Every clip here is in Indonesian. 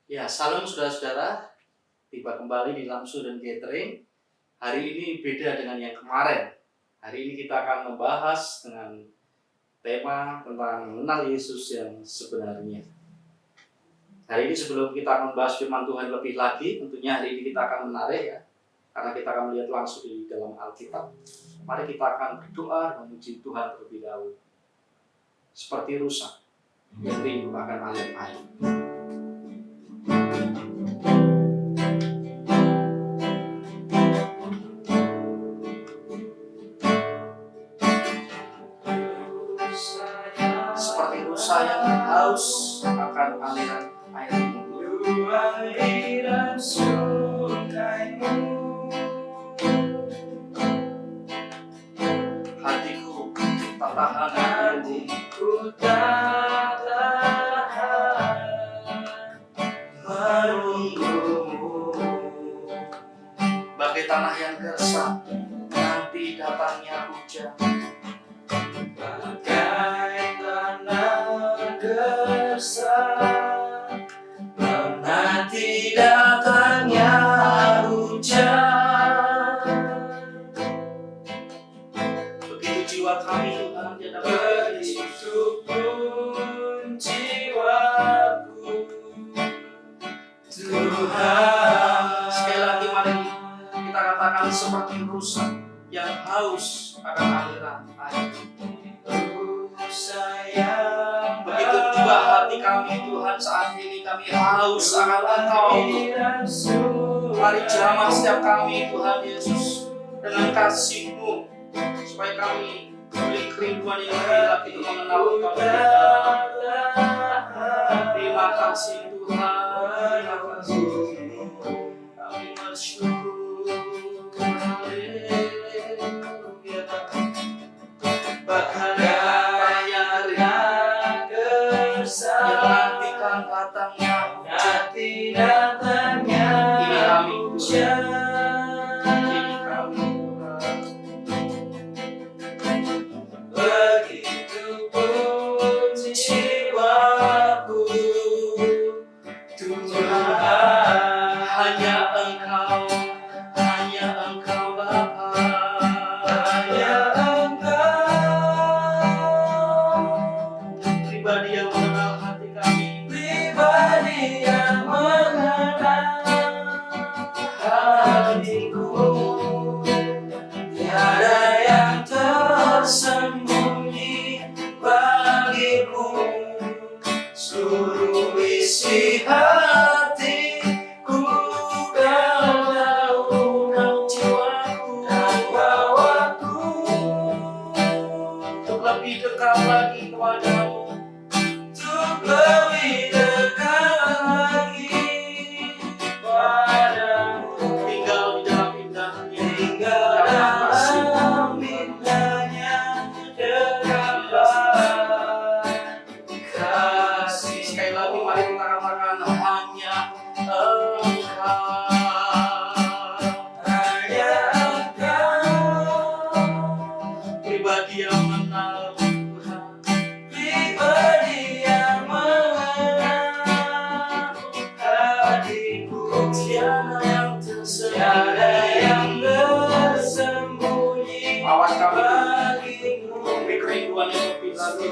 Ya, salam saudara-saudara. Tiba kembali di Lamsu dan Catering. Hari ini beda dengan yang kemarin. Hari ini kita akan membahas dengan tema tentang mengenal Yesus yang sebenarnya. Hari ini sebelum kita membahas firman Tuhan lebih lagi, tentunya hari ini kita akan menarik ya, karena kita akan melihat langsung di dalam Alkitab. Mari kita akan berdoa dan memuji Tuhan terlebih dahulu. Seperti rusa yang rindu akan alir air. Seperti rusa yang haus akan aliran airmu. Aliran sungaimu. Hatiku tak tahan, hatiku tak tahan menunggumu. Bagai tanah yang gersang nanti datangnya hujan. Bagai tanah gersang menanti datangnya hujan. Begitu jiwa kami Tuhan tidak begitu pun jiwaku Tuhan. Sekali lagi mari kita katakan seperti rusa yang haus akan aliran air. Sayang, begitu juga hati kami Tuhan saat ini, kami haus akan Engkau. Mari jamah setiap kami Tuhan Yesus dengan kasih-Mu, supaya kami memiliki kerinduan yang lebih lagi untuk mengenal Engkau. Terima kasih Tuhan, terima kasih. Kami bersyukur. Haleluya. Datangnya hujan. Ini kami begitupun jiwaku Tuhan. Hanya Engkau Bapa, hanya Engkau pribadi yang mengenal hati kami, pribadi yang hatiku. Tiada yang tersembunyi bagimu. Seluruh isi hatiku Kau tahu, jiwaku dan bawaku untuk lebih dekat lagi kepadamu, untuk lebih dekat lagi padamu. Tinggal di dalam indahnya, tinggal dalam indahnya dekat kasih. Sekali lagi mari kita katakan hanya Engkau, hanya Engkau pribadi yang mengenal Tuhan, pribadi yang mengenal hatiku. Tiada yang tersembunyi bagimu. Memberi kerinduan yang lebih lagi.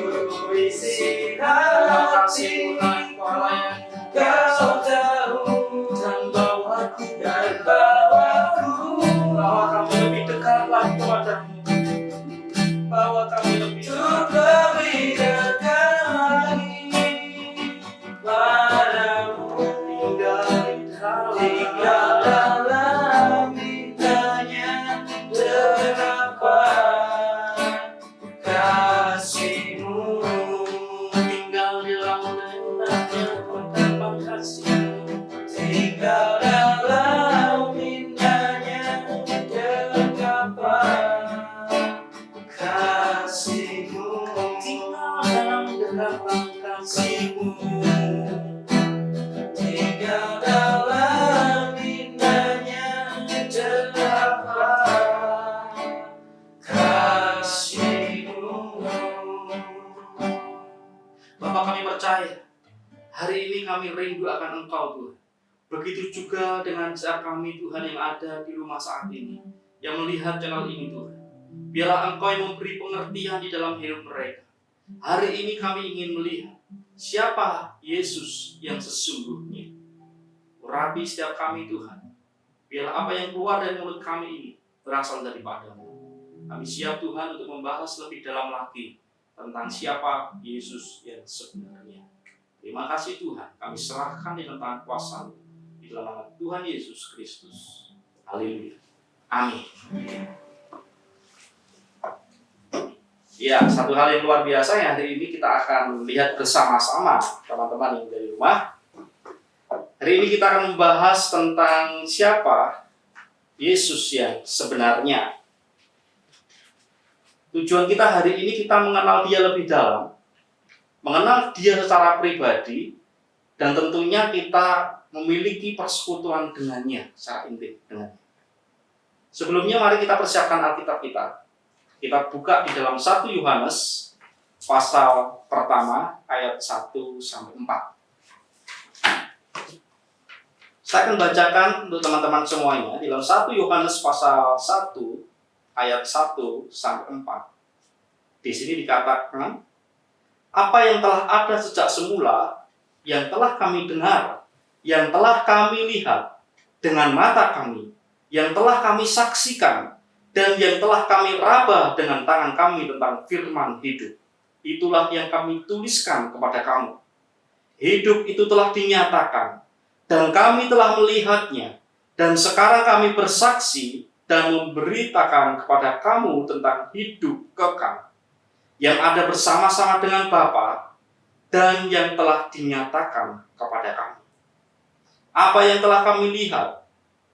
Terima kasih Tuhan, Kau tahu dan bawaku, bawa kami lebih dekat lagi kepadamu, bawa kami lebih dekat lagi padamu. Tinggal dalam indahnya dekat kasih-Mu. Tinggal dalam indahnya dekat kasih-Mu. Tinggal dalam indahnya dekat kasih-Mu. Tinggal dalam dekat kasih-Mu. Tinggal dalam indahnya dekat kasih-Mu. Bapak, kami percaya Hari ini kami rindu akan Engkau Tuhan. Begitu juga dengan kami Tuhan yang ada di rumah saat ini, yang melihat channel ini Tuhan. Biarlah Engkau yang memberi pengertian di dalam hidup mereka. Hari ini kami ingin melihat siapa Yesus yang sesungguhnya. Urapi setiap kami Tuhan. Biarlah apa yang keluar dari mulut kami ini berasal daripada-Mu. Kami siap Tuhan untuk membahas lebih dalam lagi tentang siapa Yesus yang sebenarnya. Terima kasih Tuhan, kami serahkan di dalam tangan kuasa-Mu, di dalam nama Tuhan Yesus Kristus. Haleluya. Amin. Ya, satu hal yang luar biasa yang hari ini kita akan lihat bersama-sama teman-teman yang dari rumah. Hari ini kita akan membahas tentang siapa Yesus yang sebenarnya. Tujuan kita hari ini kita mengenal Dia lebih dalam, mengenal Dia secara pribadi, dan tentunya kita memiliki persekutuan dengannya secara intim dengannya. Sebelumnya mari kita persiapkan Alkitab kita. Kita buka di dalam 1 Yohanes pasal pertama ayat 1 sampai 4. Saya akan bacakan untuk teman-teman semuanya di dalam 1 Yohanes pasal 1 ayat 1 sampai 4. Di sini dikatakan, apa yang telah ada sejak semula, yang telah kami dengar, yang telah kami lihat dengan mata kami, yang telah kami saksikan, dan yang telah kami raba dengan tangan kami tentang firman hidup. Itulah yang kami tuliskan kepada kamu. Hidup itu telah dinyatakan, dan kami telah melihatnya, dan sekarang kami bersaksi dan memberitakan kepada kamu tentang hidup kekal, yang ada bersama-sama dengan Bapa, dan yang telah dinyatakan kepada kami. Apa yang telah kami lihat,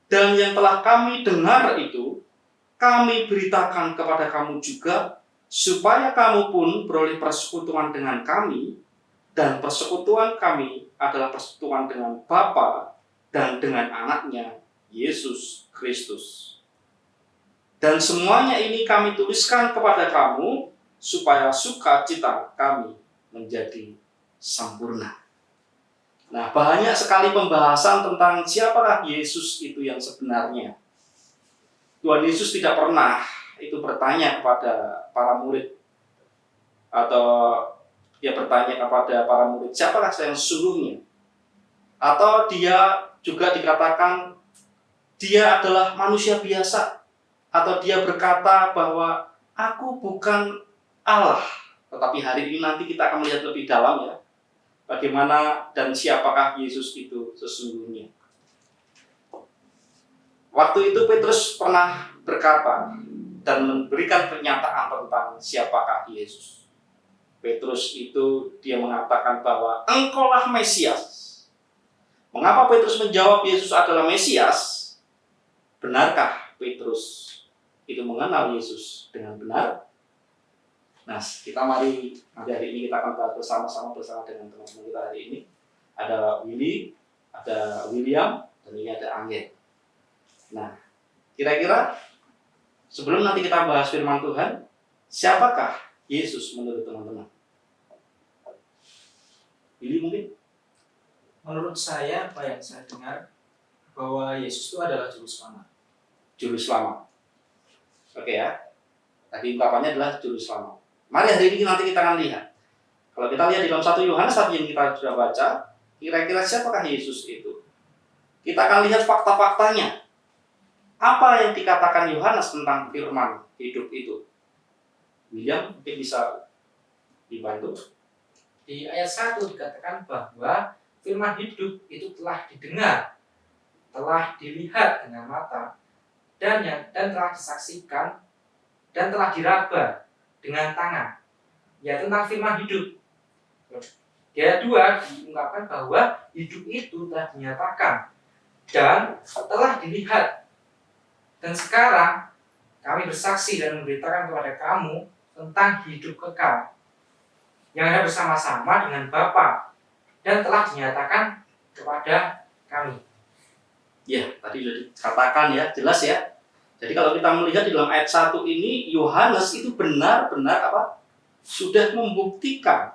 dan yang telah kami dengar itu, kami beritakan kepada kamu juga, supaya kamu pun beroleh persekutuan dengan kami, dan persekutuan kami adalah persekutuan dengan Bapa dan dengan anaknya, Yesus Kristus. Dan semuanya ini kami tuliskan kepada kamu, supaya sukacita kami menjadi sempurna. Nah, banyak sekali pembahasan tentang siapakah Yesus itu yang sebenarnya. Tuhan Yesus tidak pernah itu bertanya kepada para murid, atau dia bertanya kepada para murid, siapakah saya yang sesungguhnya? Atau dia juga dikatakan dia adalah manusia biasa, atau dia berkata bahwa aku bukan Allah. Tetapi hari ini nanti kita akan melihat lebih dalam ya, bagaimana dan siapakah Yesus itu sesungguhnya. Waktu itu Petrus pernah berkata dan memberikan pernyataan tentang siapakah Yesus. Petrus itu dia mengatakan bahwa engkaulah Mesias. Mengapa Petrus menjawab Yesus adalah Mesias? Benarkah Petrus itu mengenal Yesus dengan benar? Nah, kita mari hari ini kita akan bahas bersama dengan teman-teman kita hari ini. Ada Willy, ada William, dan ini ada Angge. Nah, kira-kira sebelum nanti kita bahas firman Tuhan, siapakah Yesus menurut teman-teman? Willy mungkin? Menurut saya, apa yang saya dengar, bahwa Yesus itu adalah juru selamat. Juru selamat. Oke ya. Tadi ungkapannya adalah juru selamat. Mari hari ini nanti kita akan lihat. Kalau kita lihat di dalam 1 Yohanes tadi yang kita sudah baca, kira-kira siapakah Yesus itu? Kita akan lihat fakta-faktanya. Apa yang dikatakan Yohanes tentang firman hidup itu? William mungkin bisa dibantu. Di ayat 1 dikatakan bahwa firman hidup itu telah didengar, telah dilihat dengan mata, dan telah disaksikan, dan telah diraba dengan tangan. Ya, tentang firman hidup. Di ayat 2 diungkapkan bahwa hidup itu telah dinyatakan dan telah dilihat. Dan sekarang kami bersaksi dan memberitakan kepada kamu tentang hidup kekal, yang ada bersama-sama dengan Bapa dan telah dinyatakan kepada kami. Ya, tadi sudah dikatakan ya, jelas ya. Jadi kalau kita melihat di dalam ayat 1 ini, Yohanes itu benar-benar sudah membuktikan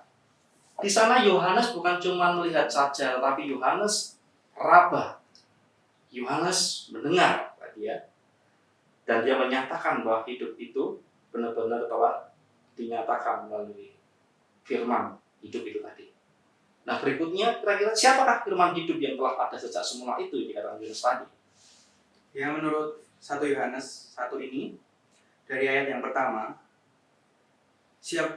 Di sana Yohanes bukan cuma melihat saja, tapi Yohanes raba. Yohanes mendengar tadi ya. Dan dia menyatakan bahwa hidup itu benar-benar telah dinyatakan melalui firman hidup itu tadi. Nah berikutnya kira-kira siapakah firman hidup yang telah ada sejak semula itu dikatakan Yohanes tadi? Ya, menurut 1 Yohanes 1 ini, dari ayat yang pertama,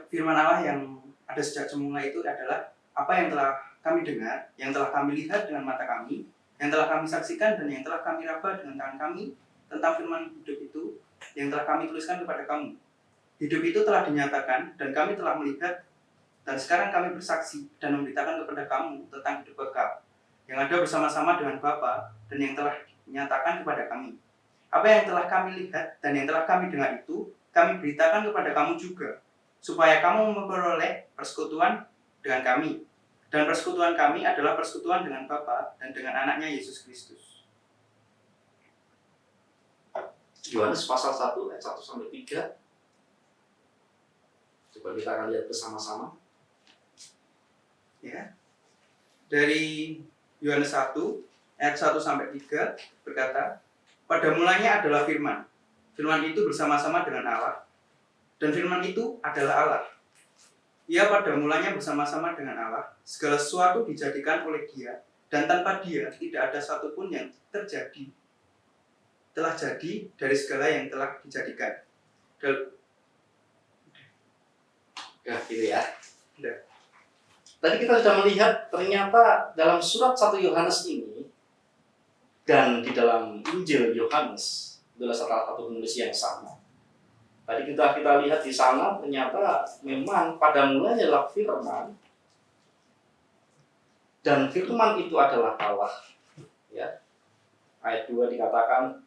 firman Allah yang ada sejak semula itu adalah apa yang telah kami dengar, yang telah kami lihat dengan mata kami, yang telah kami saksikan dan yang telah kami raba dengan tangan kami tentang firman hidup itu yang telah kami tuliskan kepada kamu. Hidup itu telah dinyatakan dan kami telah melihat dan sekarang kami bersaksi dan memberitakan kepada kamu tentang hidup kekal yang ada bersama-sama dengan Bapa dan yang telah dinyatakan kepada kami. Apa yang telah kami lihat dan yang telah kami dengar itu kami beritakan kepada kamu juga, supaya kamu memperoleh persekutuan dengan kami. Dan persekutuan kami adalah persekutuan dengan Bapa dan dengan anaknya Yesus Kristus. Yohanes pasal 1 ayat 1 sampai 3. Coba kita akan lihat bersama-sama. Ya. Dari Yohanes 1 ayat 1 sampai 3 berkata, pada mulanya adalah firman. Firman itu bersama-sama dengan Allah. Dan firman itu adalah Allah. Ia pada mulanya bersama-sama dengan Allah. Segala sesuatu dijadikan oleh Dia, dan tanpa Dia tidak ada satupun yang telah jadi dari segala yang telah dijadikan. Ya, gitu ya. Ya. Tadi kita sudah melihat ternyata dalam surat 1 Yohanes ini dan di dalam Injil Yohanes adalah salah satu penulis yang sama. Tadi kita lihat di sana ternyata memang pada mulanya adalah firman dan firman itu adalah Allah. Ya. Ayat 2 dikatakan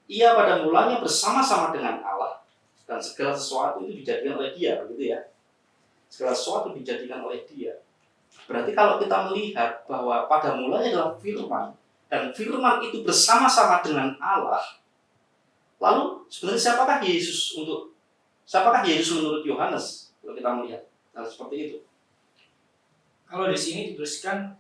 ia pada mulanya bersama-sama dengan Allah dan segala sesuatu itu dijadikan oleh Dia, begitu ya. Segala sesuatu dijadikan oleh Dia. Berarti kalau kita melihat bahwa pada mulanya adalah firman dan firman itu bersama-sama dengan Allah, lalu sebenarnya siapakah Yesus menurut Yohanes kalau kita melihat hal seperti itu? Kalau di sini dituliskan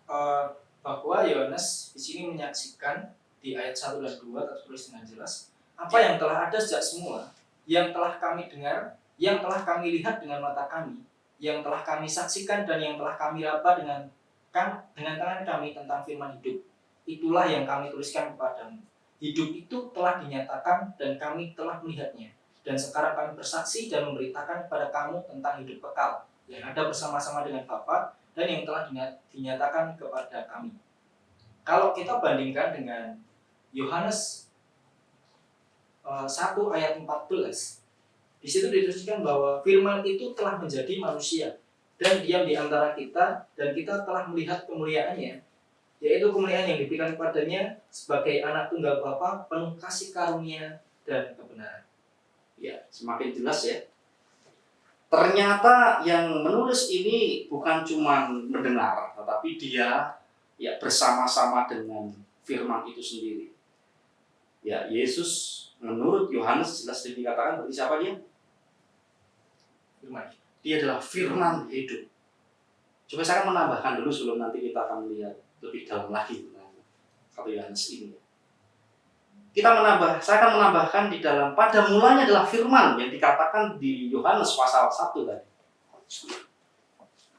bahwa Yohanes di sini menyaksikan di ayat 1 dan 2 tertulis dengan jelas apa yang telah ada sejak semula, yang telah kami dengar, yang telah kami lihat dengan mata kami, yang telah kami saksikan dan yang telah kami raba dengan tangan kami tentang firman hidup. Itulah yang kami tuliskan kepadamu. Hidup itu telah dinyatakan dan kami telah melihatnya. Dan sekarang kami bersaksi dan memberitakan kepada kamu tentang hidup kekal yang ada bersama-sama dengan Bapa dan yang telah dinyatakan kepada kami. Kalau kita bandingkan dengan Yohanes 1 ayat 14, di situ dituliskan bahwa firman itu telah menjadi manusia dan diam di antara kita dan kita telah melihat kemuliaannya, yaitu kemuliaan yang diberikan kepadanya sebagai anak tunggal Bapa penuh kasih karunia dan kebenaran. Ya, semakin jelas ya. Ternyata yang menulis ini bukan cuma mendengar, tetapi dia ya bersama-sama dengan firman itu sendiri. Ya, Yesus menurut Yohanes jelas dikatakan berarti siapa dia? Firman. Dia adalah firman hidup. Coba saya akan menambahkan dulu sebelum nanti kita akan melihat lebih dalam lagi tentang 1 Yohanes ini. Saya akan menambahkan di dalam pada mulanya adalah firman yang dikatakan di Yohanes pasal 1 tadi.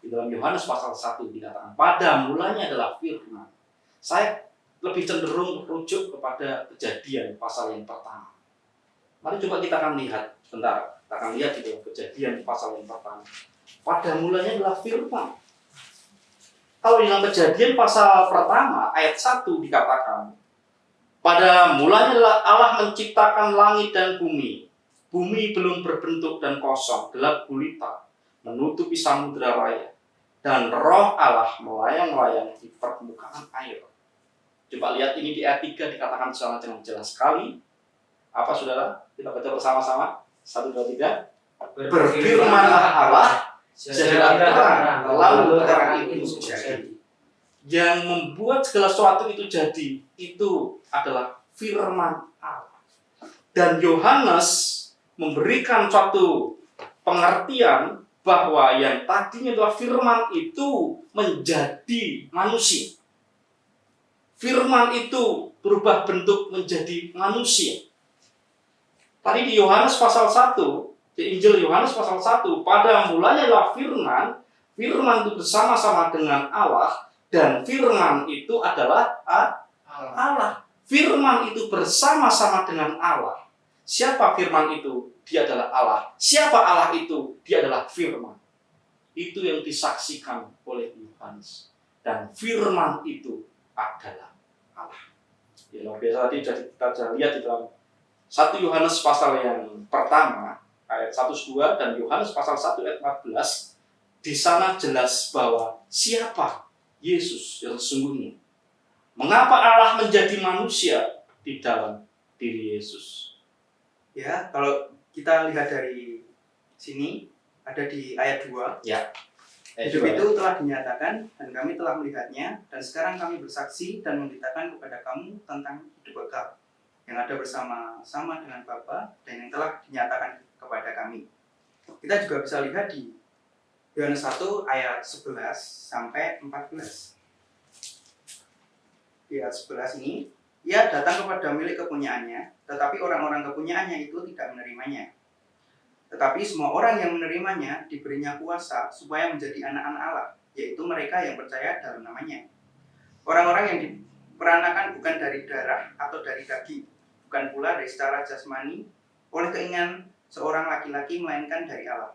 Di dalam Yohanes pasal 1 dikatakan pada mulanya adalah firman. Saya lebih cenderung rujuk kepada Kejadian pasal yang pertama. Mari coba kita akan lihat sebentar. Kita akan lihat di dalam Kejadian pasal yang pertama. Pada mulanya adalah firman. Kalau di dalam Kejadian pasal pertama ayat 1 dikatakan pada mulanya adalah Allah menciptakan langit dan bumi. Bumi belum berbentuk dan kosong, gelap gulita, menutupi samudera raya. Dan roh Allah melayang-layang di permukaan air. Coba lihat ini di ayat 3 dikatakan secara dengan jelas sekali. Apa saudara? Kita baca bersama-sama. 1, 2, 3. Berfirmanlah Allah, jadilah terang, lalu terang itu jadi. Yang membuat segala sesuatu itu jadi, itu adalah firman Allah. Dan Yohanes memberikan suatu pengertian bahwa yang tadinya adalah firman itu menjadi manusia. Firman itu berubah bentuk menjadi manusia. Tadi di Yohanes pasal 1, di Injil Yohanes pasal 1, pada mulanya adalah firman, firman itu bersama-sama dengan Allah, dan firman itu adalah Allah. Firman itu bersama-sama dengan Allah. Siapa firman itu? Dia adalah Allah. Siapa Allah itu? Dia adalah firman. Itu yang disaksikan oleh Yohanes. Dan firman itu adalah Allah. Ya, biasa tadi kita sudah lihat di dalam 1 Yohanes pasal yang pertama, ayat 1-2, dan Yohanes pasal 1 ayat 14, di sana jelas bahwa siapa Yesus yang sesungguhnya. Mengapa Allah menjadi manusia di dalam diri Yesus? Ya, kalau kita lihat dari sini, ada di ayat 2. Ya. Hidup itu telah dinyatakan dan kami telah melihatnya, dan sekarang kami bersaksi dan memberitakan kepada kamu tentang hidup kekal yang ada bersama-sama dengan Bapa dan yang telah dinyatakan kepada kami. Kita juga bisa lihat di Yohanes 1 ayat 11 sampai 14. Di ayat 11 ini, ia datang kepada milik kepunyaannya, tetapi orang-orang kepunyaannya itu tidak menerimanya. Tetapi semua orang yang menerimanya diberinya kuasa supaya menjadi anak-anak Allah, yaitu mereka yang percaya dalam namanya. Orang-orang yang diperanakan bukan dari darah atau dari daging, bukan pula dari secara jasmani, oleh keinginan seorang laki-laki, melainkan dari Allah.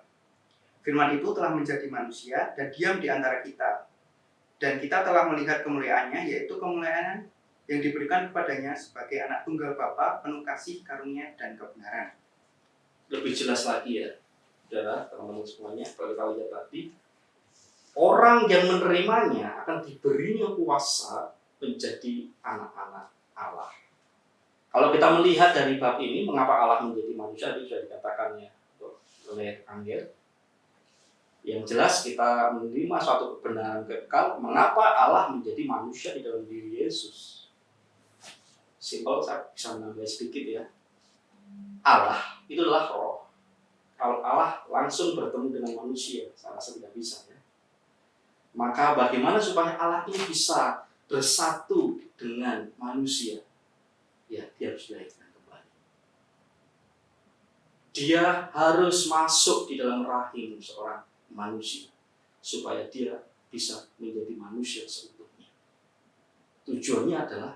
Firman itu telah menjadi manusia dan diam di antara kita. Dan kita telah melihat kemuliaannya, yaitu kemuliaan yang diberikan kepadanya sebagai anak tunggal Bapa, penuh kasih, karunia, dan kebenaran. Lebih jelas lagi ya, saudara, teman-teman semuanya, kalau kita lihat tadi, orang yang menerimanya akan diberinya kuasa menjadi anak-anak Allah. Kalau kita melihat dari bab ini, mengapa Allah menjadi manusia, itu sudah dikatakannya oleh Angger. Yang jelas kita menerima suatu kebenaran kekal, mengapa Allah menjadi manusia di dalam diri Yesus. Simpel, saya bisa menambah sedikit ya. Allah itu adalah roh. Kalau Allah langsung bertemu dengan manusia, saya rasa tidak bisa ya. Maka bagaimana supaya Allah ini bisa bersatu dengan manusia? Ya, dia harus dilahirkan kembali. Dia harus masuk di dalam rahim seorang manusia supaya dia bisa menjadi manusia seutuhnya. Tujuannya adalah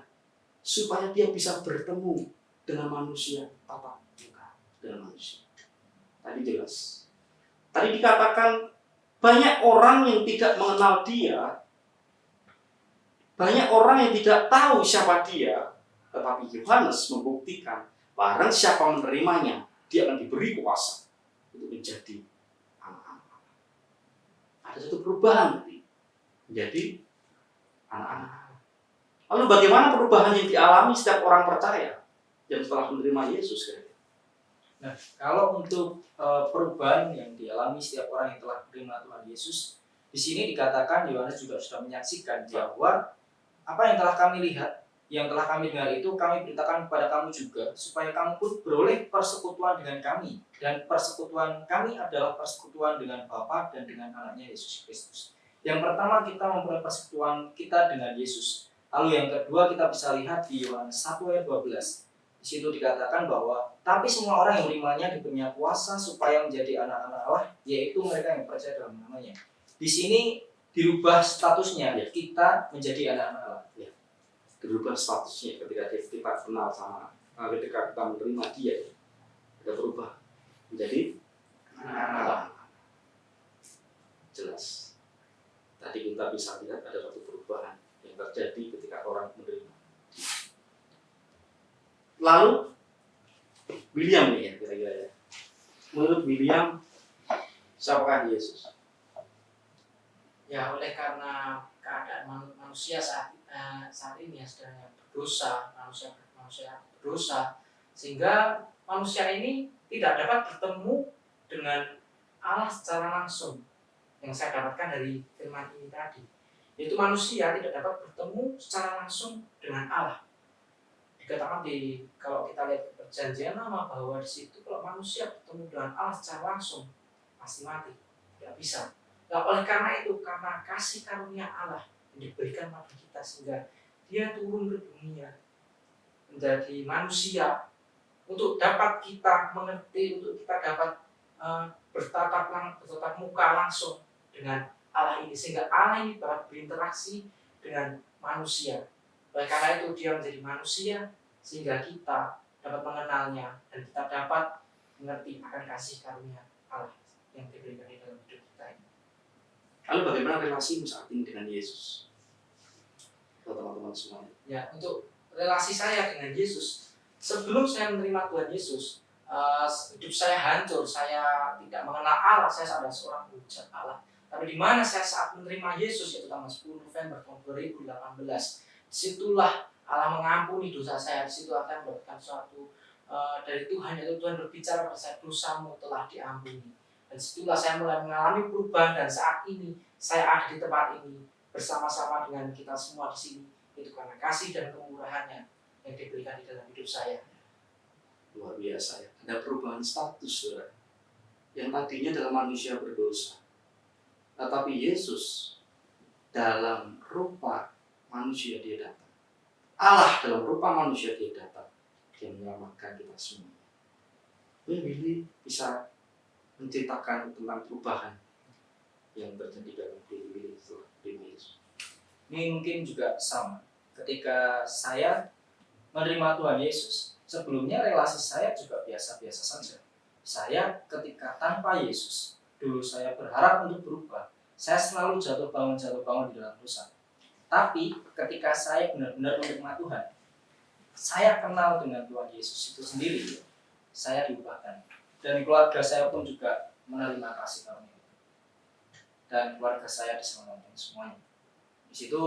supaya dia bisa bertemu dengan manusia tatap muka dengan manusia. Tadi jelas. Tadi dikatakan banyak orang yang tidak mengenal dia, banyak orang yang tidak tahu siapa dia, tetapi Yohanes membuktikan barang siapa menerimanya, dia akan diberi kuasa untuk menjadi anak-anak. Ada satu perubahan nanti menjadi anak-anak. Lalu bagaimana perubahan yang dialami setiap orang percaya yang setelah menerima Yesus? Nah, kalau untuk perubahan yang dialami setiap orang yang telah menerima Tuhan Yesus, di sini dikatakan Yohanes juga sudah menyaksikan bahwa apa yang telah kami lihat, yang telah kami dengar itu kami beritakan kepada kamu juga, supaya kamu pun beroleh persekutuan dengan kami. Dan persekutuan kami adalah persekutuan dengan Bapa dan dengan anaknya Yesus Kristus. Yang pertama, kita memperoleh persekutuan kita dengan Yesus. Lalu yang kedua, kita bisa lihat di Yohanes 1 ayat 12. Di situ dikatakan bahwa tapi semua orang yang menerimanya diberinya kuasa supaya menjadi anak-anak Allah, yaitu mereka yang percaya dalam namanya. Di sini dirubah statusnya, kita menjadi anak-anak Allah. Ya. Dirubah statusnya ketika kita kenal sama, ketika kita menerima dia, kita berubah menjadi anak-anak Allah. Jelas. Tadi kita bisa lihat ada satu perubahan yang terjadi ketika orang menerima. Lalu William nih ya kira-kira ya. Menurut William, siapakah Yesus? Ya, oleh karena keadaan manusia saat ini ya sedang berdosa, manusia berdosa, sehingga manusia ini tidak dapat bertemu dengan Allah secara langsung. Yang saya dapatkan dari firman ini tadi, yaitu manusia tidak dapat bertemu secara langsung dengan Allah. Dikatakan kalau kita lihat perjanjian lama bahwa di situ kalau manusia bertemu dengan Allah secara langsung pasti mati. Tidak bisa. Nah, oleh karena itu, karena kasih karunia Allah yang diberikan pada kita sehingga dia turun ke dunia menjadi manusia untuk dapat kita mengerti, untuk kita dapat bertatap muka langsung dengan Allah ini, sehingga Allah ini dapat berinteraksi dengan manusia. Oleh karena itu dia menjadi manusia sehingga kita dapat mengenalnya dan kita dapat mengerti akan kasih karunia Allah yang diberikan di dalam hidup kita ini. Lalu bagaimana relasimu saat ini dengan Yesus? Untuk teman-teman semuanya. Ya, untuk relasi saya dengan Yesus, sebelum saya menerima Tuhan Yesus, hidup saya hancur, saya tidak mengenal Allah, saya adalah seorang hujat Allah. Tapi di mana saya saat menerima Yesus, yaitu tanggal 10 November tahun 2018, disitulah Allah mengampuni dosa saya. Disitu akan mendapatkan suatu dari Tuhan, yaitu Tuhan berbicara pada saya, dosamu telah diampuni. Dan disitulah saya mulai mengalami perubahan, dan saat ini saya ada di tempat ini bersama-sama dengan kita semua di sini. Itu karena kasih dan kemurahannya yang diberikan di dalam hidup saya. Luar biasa ya. Ada perubahan status, saudara. Yang tadinya adalah manusia berdosa. Tetapi Yesus dalam rupa manusia dia datang. Allah dalam rupa manusia dia datang. Dia menyelamatkan kita semua. Billy bisa menceritakan tentang perubahan yang terjadi dalam diri Billy setelah terima Yesus. Ini mungkin juga sama. Ketika saya menerima Tuhan Yesus, sebelumnya relasi saya juga biasa-biasa saja. Saya ketika tanpa Yesus, dulu saya berharap untuk berubah. Saya selalu jatuh bangun di dalam dosa. Tapi ketika saya benar-benar menerima Tuhan, saya kenal dengan Tuhan Yesus itu sendiri, saya diubahkan. Dan keluarga saya pun juga menerima kasih karunia. Dan keluarga saya diselamatkan semuanya. Di situ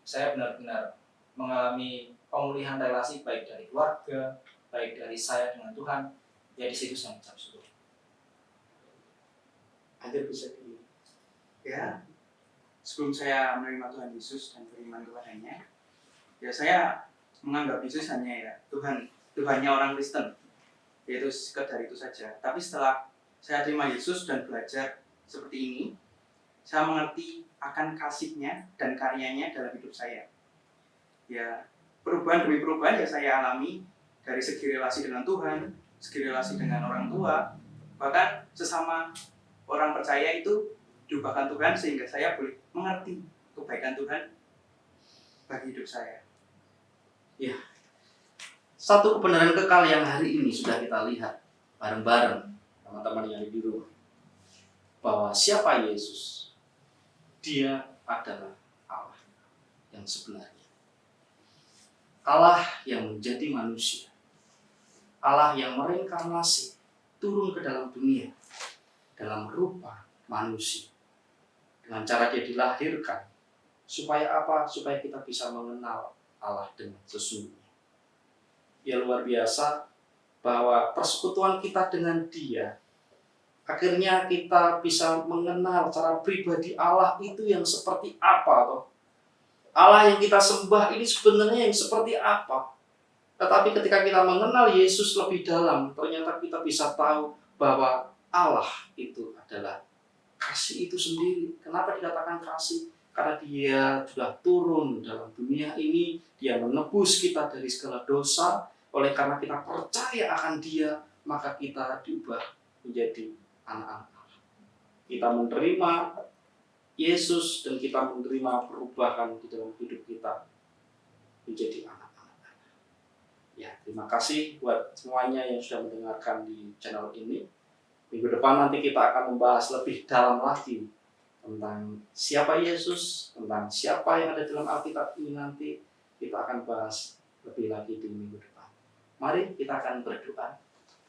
saya benar-benar mengalami pemulihan relasi baik dari keluarga, baik dari saya dengan Tuhan. Ya di situ saya mengucap syukur. Ada bisa di Ya, sebelum saya menerima Tuhan Yesus dan beriman kepadanya, ya saya menganggap Yesus hanya ya Tuhannya orang Kristen, yaitu sekedar itu saja. Tapi setelah saya terima Yesus dan belajar seperti ini, saya mengerti akan kasih-Nya dan karyanya dalam hidup saya. Ya, perubahan demi perubahan ya saya alami dari segi relasi dengan Tuhan, segi relasi dengan orang tua, bahkan sesama orang percaya itu diubahkan Tuhan sehingga saya boleh mengerti kebaikan Tuhan bagi hidup saya. Ya, satu kebenaran kekal yang hari ini sudah kita lihat bareng-bareng teman-teman yang di rumah, bahwa siapa Yesus? Dia adalah Allah yang sebenarnya, Allah yang menjadi manusia, Allah yang mereinkarnasi turun ke dalam dunia dalam rupa manusia. Dengan cara dia dilahirkan, supaya apa? Supaya kita bisa mengenal Allah dengan sesungguhnya. Ya luar biasa bahwa persekutuan kita dengan dia, akhirnya kita bisa mengenal cara pribadi Allah itu yang seperti apa toh. Allah yang kita sembah ini sebenarnya yang seperti apa. Tetapi ketika kita mengenal Yesus lebih dalam, ternyata kita bisa tahu bahwa Allah itu adalah kasih itu sendiri. Kenapa dikatakan kasih? Karena dia sudah turun dalam dunia ini, dia menebus kita dari segala dosa. Oleh karena kita percaya akan dia, maka kita diubah menjadi anak-anak Allah. Kita menerima Yesus dan kita menerima perubahan di dalam hidup kita menjadi anak-anak Allah. Ya, terima kasih buat semuanya yang sudah mendengarkan di channel ini. Minggu depan nanti kita akan membahas lebih dalam lagi tentang siapa Yesus, tentang siapa yang ada dalam Alkitab ini. Nanti kita akan bahas lebih lagi di minggu depan. Mari kita akan berdoa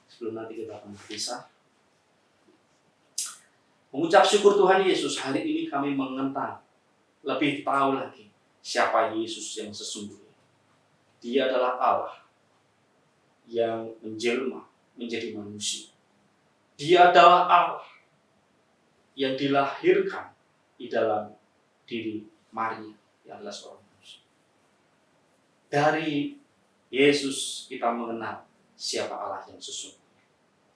sebelum nanti kita akan berpisah. Mengucap syukur Tuhan Yesus, hari ini kami mengenal lebih tahu lagi siapa Yesus yang sesungguhnya. Dia adalah Allah yang menjelma menjadi manusia. Dia adalah Allah yang dilahirkan di dalam diri Maria yang adalah seorang manusia. Dari Yesus kita mengenal siapa Allah yang sesungguhnya.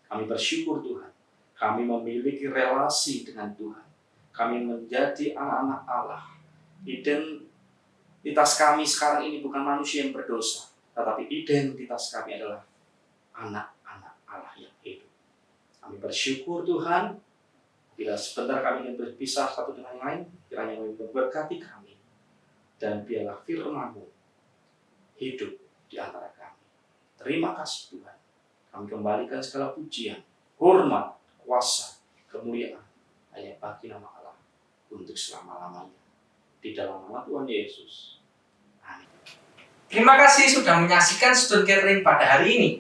Kami bersyukur Tuhan Kami memiliki relasi dengan Tuhan. Kami menjadi anak-anak Allah. Identitas kami sekarang ini bukan manusia yang berdosa, tetapi identitas kami adalah anak-anak Allah yang hidup. Kami bersyukur Tuhan, bila sebentar kami ingin berpisah satu dengan lain, kiranya kami memberkati kami, dan biarlah firman-Mu hidup di antara kami. Terima kasih Tuhan. Kami kembalikan segala pujian, hormat, kuasa, kemuliaan hanya bagi nama Allah untuk selama-lamanya. Di dalam nama Tuhan Yesus. Amin. Terima kasih sudah menyaksikan Student Gathering pada hari ini.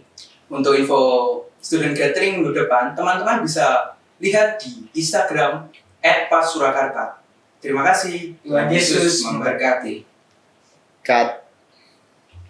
Untuk info student gathering minggu depan, teman-teman bisa lihat di Instagram @pasurakarta. Terima kasih. Tuhan Yesus memberkati. Cut.